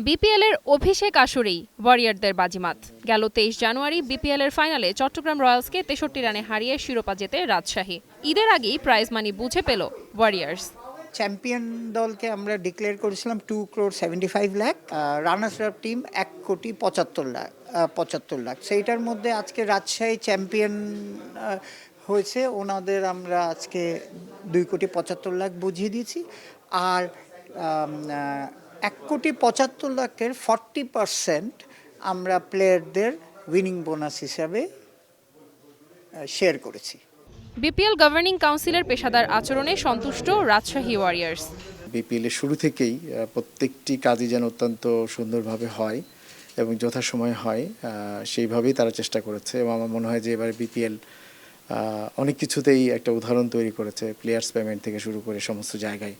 BPL এর অভিষেক আসরেই ওয়ারিয়রদের বাজিমাত। গেল 23 জানুয়ারি বিপিএল এর ফাইনালে চট্টগ্রাম রয়্যালসকে 63 রানে হারিয়ে শিরোপা জেতে রাজশাহী। ঈদের আগেই প্রাইজ মানি বুঝে পেল ওয়ারিয়র্স। চ্যাম্পিয়ন দলকে আমরা ডিক্লেয়ার করেছিলাম 2,75,00,000, রানার্স আপ টিম 1,75,00,000। সেইটার মধ্যে আজকে রাজশাহী চ্যাম্পিয়ন হয়েছে, ওনাদের আমরা আজকে 2,75,00,000 বুঝিয়ে দিয়েছি। আর 1,75,00,000-এর 40% আমরা প্লেয়ারদের উইনিং বোনাস হিসাবে শেয়ার করেছি। বিপিএল গভর্নিং কাউন্সিলের পেশাদার আচরণে সন্তুষ্ট রাজশাহী ওয়ারিয়র্স। বিপিএল এর শুরু থেকেই প্রত্যেকটি কাজই যেন অত্যন্ত সুন্দরভাবে হয় এবং যথাসময়ে হয়, সেইভাবেই তারা চেষ্টা করেছে এবং আমার মনে হয় যে এবারে বিপিএল অনেক কিছুতেই একটা উদাহরণ তৈরি করেছে, প্লেয়ার্স পেমেন্ট থেকে শুরু করে সমস্ত জায়গায়,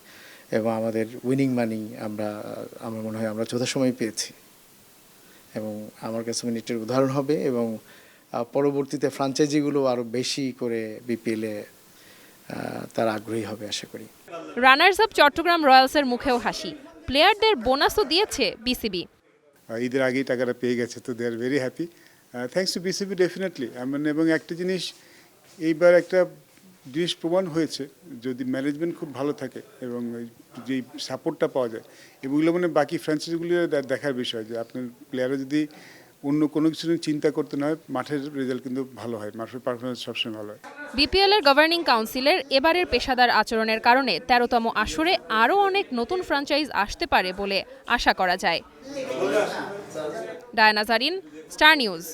এবং আমাদের উইনিং মানি আমার মনে হয় আমরা যথাসময়ে পেয়েছি এবং আমার কাছে মিনিটের উদাহরণ হবে এবং পরবর্তীতে ফ্র্যাঞ্চাইজিগুলো আরও বেশি করে বিপিএলে তারা আগ্রহী হবে আশা করি। রানার্স আপ চট্টগ্রাম রয়্যালসের মুখেও হাসি, প্লেয়ারদের বোনাসও দিয়েছে বিসিবি। ঈদের আগেই টাকাটা পেয়ে গেছে, তো they are very happy, thanks to BCB definitely. এবং একটা জিনিস এইবার একটা জিনিস প্রমাণ হয়েছে, যদি ম্যানেজমেন্ট খুব ভালো থাকে এবং যেই সাপোর্টটা পাওয়া যায়, এগুলো মানে বাকি ফ্র্যাঞ্চাইজিগুলো দেখার বিষয় যে আপনার প্লেয়াররা যদি অন্য কোনো কিছু চিন্তা করতে না হয়, মাঠের রেজাল্ট কিন্তু ভালো হয়, মাঠের পারফরমেন্স সবসময় ভালো হয়। বিপিএল এর গভর্নিং কাউন্সিলের এবারের পেশাদার আচরণের কারণে 13তম আসরে আরও অনেক নতুন ফ্র্যাঞ্চাইজ আসতে পারে বলে আশা করা যায়। Diana Zarin, star news.